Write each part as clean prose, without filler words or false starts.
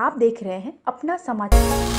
आप देख रहे हैं अपना समाचार।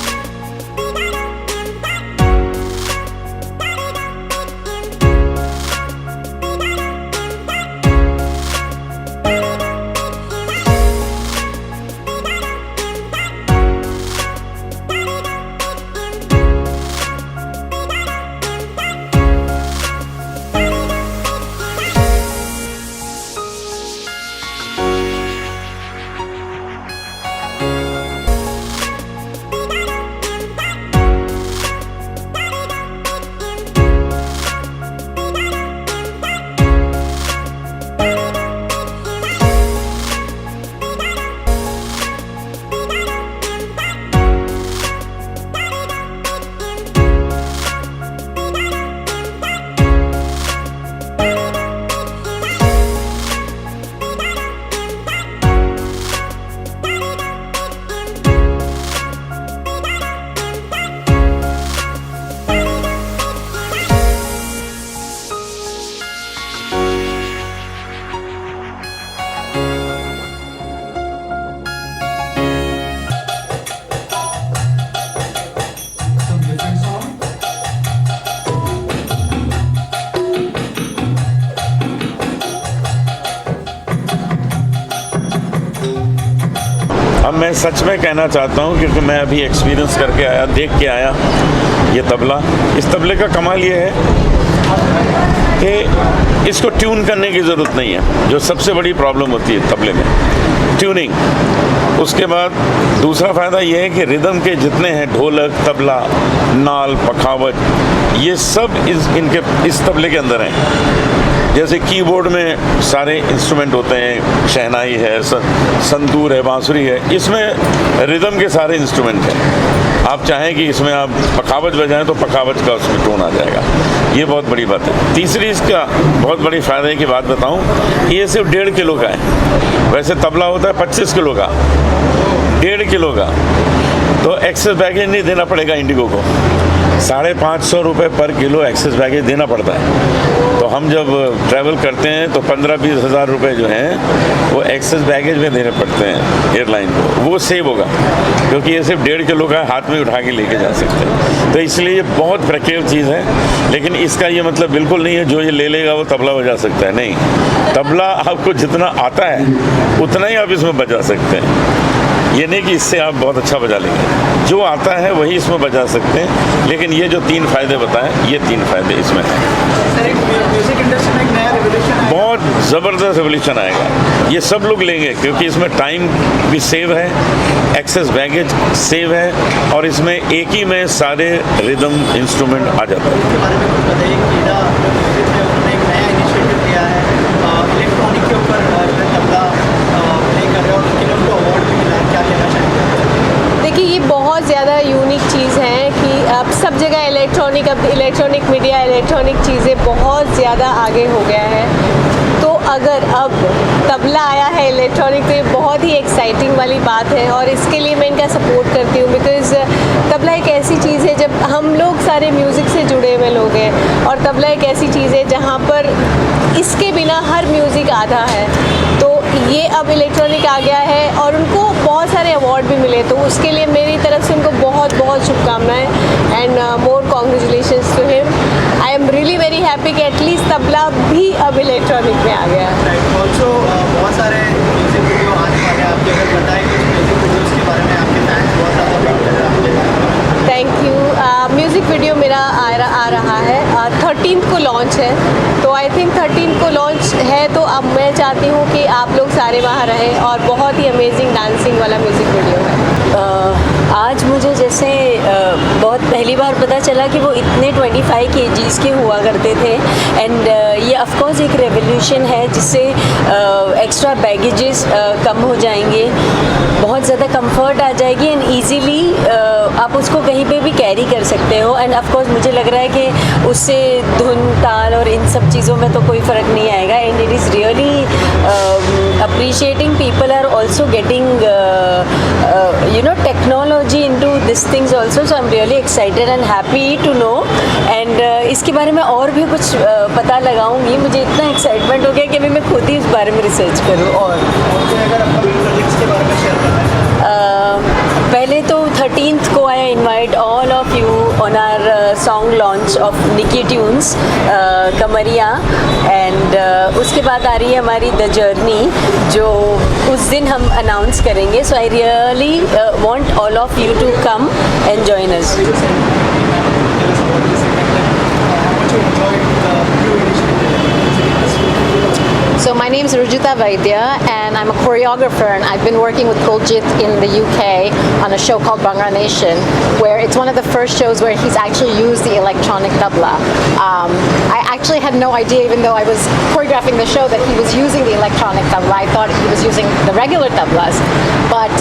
अब मैं सच में कहना चाहता हूँ, क्योंकि मैं अभी एक्सपीरियंस करके आया, देख के आया ये तबला। इस तबले का कमाल ये है कि इसको ट्यून करने की ज़रूरत नहीं है, जो सबसे बड़ी प्रॉब्लम होती है तबले में, ट्यूनिंग। उसके बाद दूसरा फ़ायदा ये है कि रिदम के जितने हैं, ढोलक, तबला, नाल, पखावज, ये सब इस तबले के अंदर हैं। जैसे कीबोर्ड में सारे इंस्ट्रूमेंट होते हैं, शहनाई है, संतूर है, बांसुरी है, इसमें रिदम के सारे इंस्ट्रूमेंट हैं। आप चाहें कि इसमें आप पखावज बजाएं तो पखावज का उसमें टोन आ जाएगा। ये बहुत बड़ी बात है। तीसरी इसका बहुत बड़ी फ़ायदे की बात बताऊं, ये सिर्फ 1.5 किलो का है। वैसे तबला होता है 25 किलो का, 1.5 किलो का, तो एक्सेस बैगेज नहीं देना पड़ेगा इंडिगो को। 550 रुपये पर किलो एक्सेस बैगेज देना पड़ता है। तो हम जब ट्रैवल करते हैं तो 15-20 हज़ार रुपये जो हैं वो एक्सेस बैगेज में देने पड़ते हैं एयरलाइन को। वो सेव होगा, क्योंकि ये सिर्फ 1.5 किलो का हाथ में उठा के लेके जा सकते हैं। तो इसलिए ये बहुत प्रिक्योर चीज़ है। लेकिन इसका ये मतलब बिल्कुल नहीं है जो ये ले लेगा वो तबला बजा सकता है, नहीं। तबला आपको जितना आता है उतना ही आप इसमें बजा सकते हैं। ये नहीं कि इससे आप बहुत अच्छा बजा लेंगे, जो आता है वही इसमें बजा सकते हैं। लेकिन ये जो 3 फ़ायदे बताएं, ये 3 फ़ायदे इसमें हैं। म्यूजिक इंडस्ट्री में एक नया रिवोल्यूशन आएगा, बहुत ज़बरदस्त रिवोल्यूशन आएगा। ये सब लोग लेंगे, क्योंकि इसमें टाइम भी सेव है, एक्सेस बैगेज सेव है, और इसमें एक ही में सारे रिदम इंस्ट्रूमेंट आ जाते हैं। इसके बारे में कुछ बताइए कि कीड़ा म्यूजिक में उन्होंने एक नया इनिशिएटिव लिया है, इलेक्ट्रॉनिक के ऊपर तबला प्ले कर रहे हैं और उनके उनको अवार्ड भी मिला है। क्या कहना चाहेंगे? देखिए, ये बहुत ज़्यादा यूनिक चीज़ है कि अब सब जगह इलेक्ट्रॉनिक मीडिया, इलेक्ट्रॉनिक चीज़ें बहुत ज़्यादा आगे हो गया है। तो अगर अब तबला आया है इलेक्ट्रॉनिक, तो ये बहुत ही एक्साइटिंग वाली बात है, और इसके लिए मैं इनका सपोर्ट करती हूँ। बिकॉज़ तबला एक ऐसी चीज़ है, जब हम लोग सारे म्यूज़िक से जुड़े हुए लोग हैं, और तबला एक ऐसी चीज़ है जहाँ पर इसके बिना हर म्यूज़िक आधा है। तो ये अब इलेक्ट्रॉनिक आ गया है और उनको बहुत सारे अवार्ड भी मिले, तो उसके लिए मेरी तरफ से उनको बहुत बहुत शुभकामनाएं and more congratulations to him. I am really very happy कि एटलीस्ट तबला भी अब इलेक्ट्रॉनिक में आ गया है। ऑल्सो बहुत सारे म्यूजिक वीडियो आने वाले हैं, आप अगर बताएं कुछ म्यूजिक वीडियोज़ के बारे में, आपके फैंस बहुत ज़्यादा वेट कर रहे हैं। Thank you. म्यूज़िक वीडियो मेरा आ रहा है, 13th को लॉन्च है। तो आई थिंक 13th को लॉन्च है, तो अब मैं चाहती हूँ कि आप लोग सारे वहाँ रहें, और बहुत ही अमेजिंग डांसिंग वाला म्यूज़िक वीडियो है। आज मुझे जैसे बहुत पहली बार पता चला कि वो इतने 25 kgs के हुआ करते थे। एंड ये ऑफकोर्स एक रेवोल्यूशन है, जिससे एक्स्ट्रा बैगेजेस कम हो जाएंगे, बहुत ज़्यादा कंफर्ट आ जाएगी, एंड ईजीली आप उसको कहीं पे भी कैरी कर सकते हो। एंड ऑफकोर्स मुझे लग रहा है कि उससे धुन, ताल और इन सब चीज़ों में तो कोई फ़र्क नहीं आएगा। And it is really appreciating people are also getting technology into these things also, so I'm really excited and happy to know. and इसके बारे में और भी कुछ पता लगाऊंगी। मुझे इतना एक्साइटमेंट हो गया कि अभी मैं खुद ही इस बारे में रिसर्च करूँ। और अगर अपना प्रोजेक्ट्स के बारे में शेयर करना है पहले तो 13th को I invite all of you on our song launch of Nikki Tunes Kamariya, and उसके बाद आ रही है हमारी द जर्नी जो उस दिन हम अनाउंस करेंगे. So I really want all of you to come and join us. So my name is Rujita Vaidya and I'm a choreographer, and I've been working with Kuljit in the UK on a show called Bhangra Nation, where it's one of the first shows where he's actually used the electronic tabla. I actually had no idea, even though I was choreographing the show, that he was using the electronic tabla. I thought he was using the regular tablas, but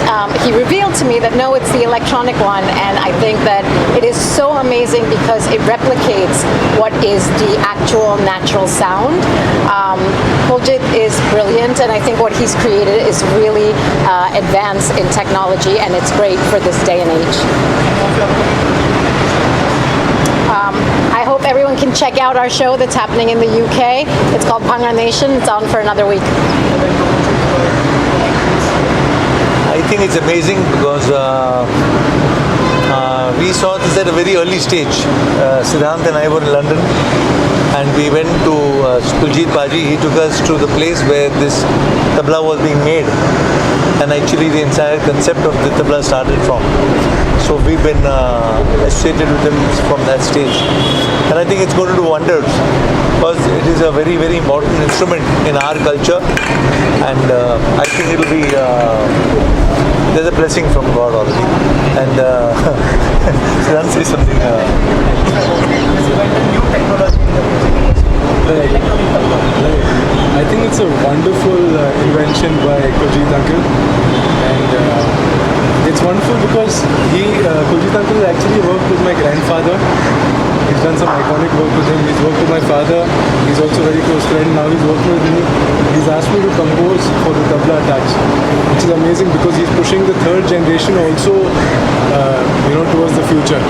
he revealed to me that no, it's the electronic one, and I think that it is so amazing because it replicates what is the actual natural sound. Kuljit is brilliant, and I think what he's created is really advanced in technology, and it's great for this day and age. I hope everyone can check out our show that's happening in the UK. It's called Bhangra Nation. It's on for another week. I think it's amazing because we saw this at a very early stage. Siddhant and I were in London, and we went to Kuljit Baji. He took us to the place where this tabla was being made, and actually the entire concept of the tabla started from. So we've been associated with him from that stage, and I think it's going to do wonders because it is a very, very important instrument in our culture, and I think it'll be there's a blessing from God already. And Siddhant, say something. I think it's a wonderful invention by Kuljit uncle, and it's wonderful because Kuljit uncle actually worked with my grandfather. He's done some iconic work with him. He's worked with my father. He's also a very close friend. Now he's working with me. He's asked me to compose for the tabla touch, which is amazing because he's pushing the third generation also, towards the future.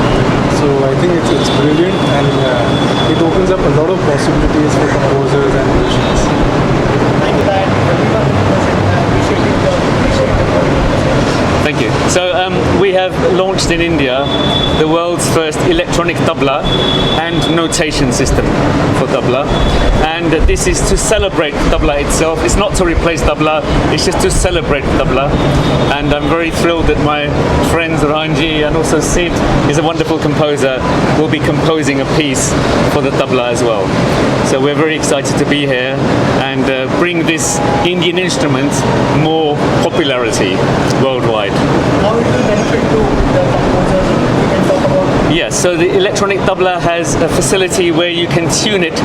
So I think it's brilliant, and it opens up a lot of possibilities for composers and musicians. Thank you. So we have launched in India the world's first electronic tabla and notation system for tabla, and this is to celebrate tabla itself. It's not to replace tabla, it's just to celebrate tabla, and I'm very thrilled that my friends Ranji and also Sid is a wonderful composer, will be composing a piece for the tabla as well. So we're very excited to be here and bring this Indian instrument more popularity worldwide. How it will benefit to the composers? We can talk about. Yes, so the electronic tabla has a facility where you can tune it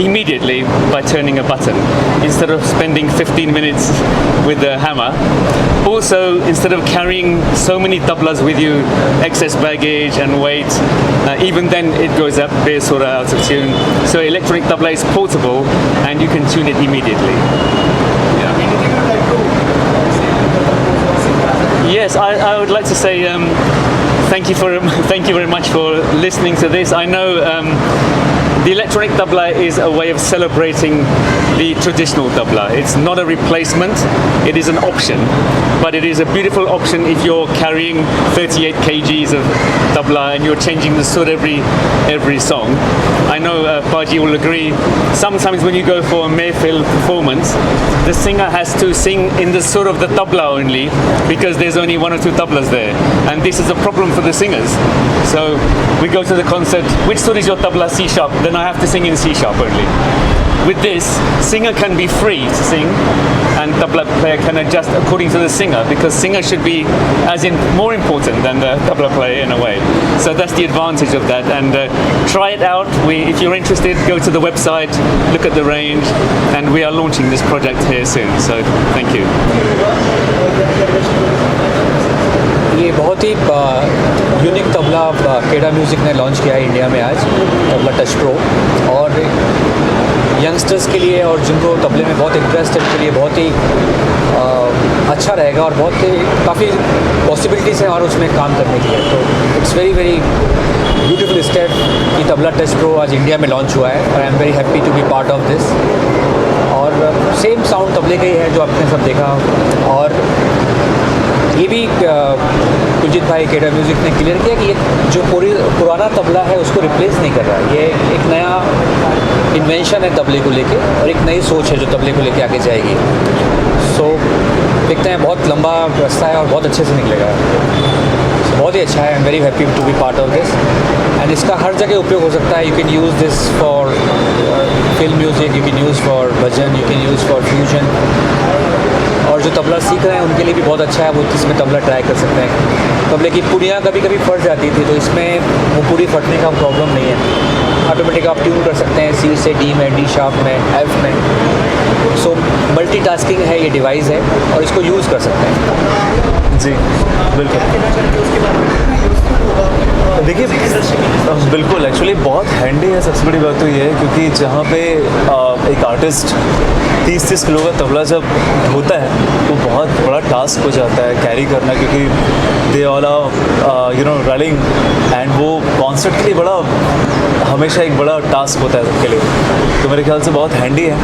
immediately by turning a button instead of spending 15 minutes with the hammer. Also, instead of carrying so many tablas with you, excess baggage and weight, even then it goes up sort of out of tune. So electronic tabla is portable and you can tune it immediately. Anything you would like to say to the composers? Yes, I would like to say thank you very much for listening to this. I know the electronic tabla is a way of celebrating the traditional tabla. It's not a replacement, it is an option, but it is a beautiful option if you're carrying 38 kgs of tabla and you're changing the sur every song. I know Paji will agree, sometimes when you go for a Mayfield performance, the singer has to sing in the sur of the tabla only because there's only one or two tablas there, and this is a problem for the singers. So we go to the concert, which sur is your tabla? C sharp. Then I have to sing in C sharp only. With this, singer can be free to sing and tabla player can adjust according to the singer, because singer should be more important than the tabla player in a way. So that's the advantage of that, and try it out. If you're interested, go to the website, look at the range, and we are launching this project here soon. So thank you. ये बहुत ही unique tabla केडा music ने launch किया है India में आज, tabla touch pro, और youngsters के लिए और जिनको तबले में बहुत इंटरेस्ट है उनके लिए बहुत ही अच्छा रहेगा, और बहुत ही काफ़ी पॉसिबिलिटीज़ हैं और उसमें काम करने के लिए. तो it's very very beautiful step कि तबला टच प्रो आज इंडिया में लॉन्च हुआ है, और I am very happy to be part of this. और सेम साउंड तबले का ही है जो आपने सब देखा, और ये भी कुलजीत भाई केडा म्यूज़िक ने क्लियर किया कि ये जो पुराना तबला है उसको रिप्लेस नहीं कर रहा है। ये एक नया इन्वेंशन है तबले को लेके और एक नई सोच है जो तबले को लेके आगे जाएगी। सो देखते हैं, बहुत लंबा रास्ता है और बहुत अच्छे से निकलेगा। बहुत ही अच्छा है। I am very happy to be part of this and इसका हर जगह उपयोग हो सकता है। You can use this for film music, you can use for bhajan, you can use for fusion. और जो तबला सीख रहे हैं उनके लिए भी बहुत अच्छा है, वो इसमें तबला ट्राई कर सकते हैं। तबले की पुड़ियाँ कभी कभी फट जाती थी, तो इसमें वो पूरी फटने का प्रॉब्लम नहीं है। ऑटोमेटिक आप ट्यून कर सकते हैं सी से डी में, डी शार्प में, एफ में। सो मल्टीटास्किंग है ये डिवाइस है और इसको यूज़ कर सकते हैं। जी बिल्कुल। देखिए बिल्कुल, एक्चुअली बहुत हैंडी है। सबसे बड़ी बात तो ये है क्योंकि जहाँ पे एक आर्टिस्ट 30-30 किलो का तबला जब होता है तो बहुत बड़ा टास्क हो जाता है कैरी करना, क्योंकि they all are you know running and वो कॉन्सर्ट के लिए बड़ा हमेशा एक बड़ा टास्क होता है सबके लिए। तो मेरे ख्याल से बहुत हैंडी है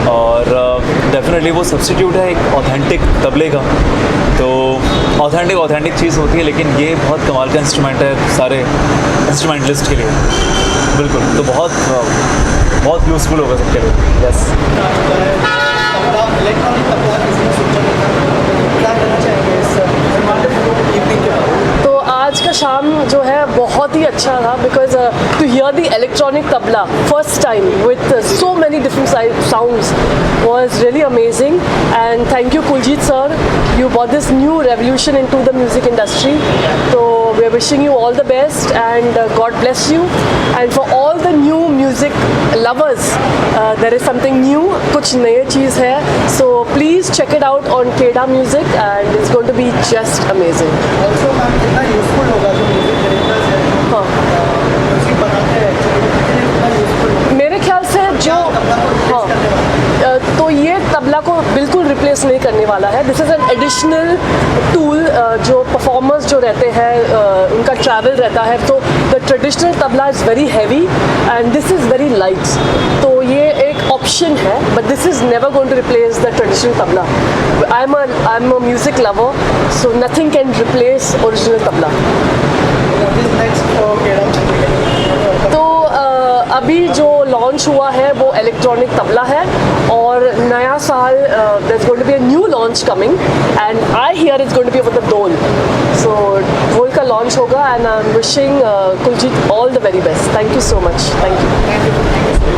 और डेफिनेटली वो सब्स्टिट्यूट है एक ऑथेंटिक तबले का। तो ऑथेंटिक चीज़ होती है, लेकिन ये बहुत कमाल का इंस्ट्रूमेंट है सारे इंस्ट्रूमेंटलिस्ट के लिए। बिल्कुल, तो बहुत यूज़फुल होगा सबके लिए। यस। इलेक्ट्रॉनिक तबला किसी सोचा नहीं था, क्या कहना चाहेंगे इस इवनिंग के बारे में? तो आज का शाम जो है बहुत ही अच्छा था because to hear the electronic tabla first time with so many different sounds was really amazing, and thank you Kuljit sir, you brought this new revolution into the music industry. So we are wishing you all the best and God bless you, and for all the new music lovers there is something new, kuch naye cheez hai, so please check it out on Keda Music and it's going to be just amazing. Also ma'am कितना useful होगा जो music directors हैं, हाँ, music बनाते हैं, कितना useful होगा मेरे ख्याल से जो तो ये तबला को बिल्कुल रिप्लेस नहीं करने वाला है। This is an additional tool जो परफॉर्मर्स जो रहते हैं उनका ट्रैवल रहता है। तो the traditional tabla is very heavy and this is very light, तो ये एक ऑप्शन है, but this is never going to replace the traditional tabla. I am a music lover, so nothing can replace original tabla. तो अभी जो लॉन्च हुआ है वो इलेक्ट्रॉनिक तबला है और नया साल there is going to be a new launch coming and I hear it's going to be for the dhol. So dhol का लॉन्च होगा and I am wishing Kuljeet all the very best. Thank you so much. Thank you.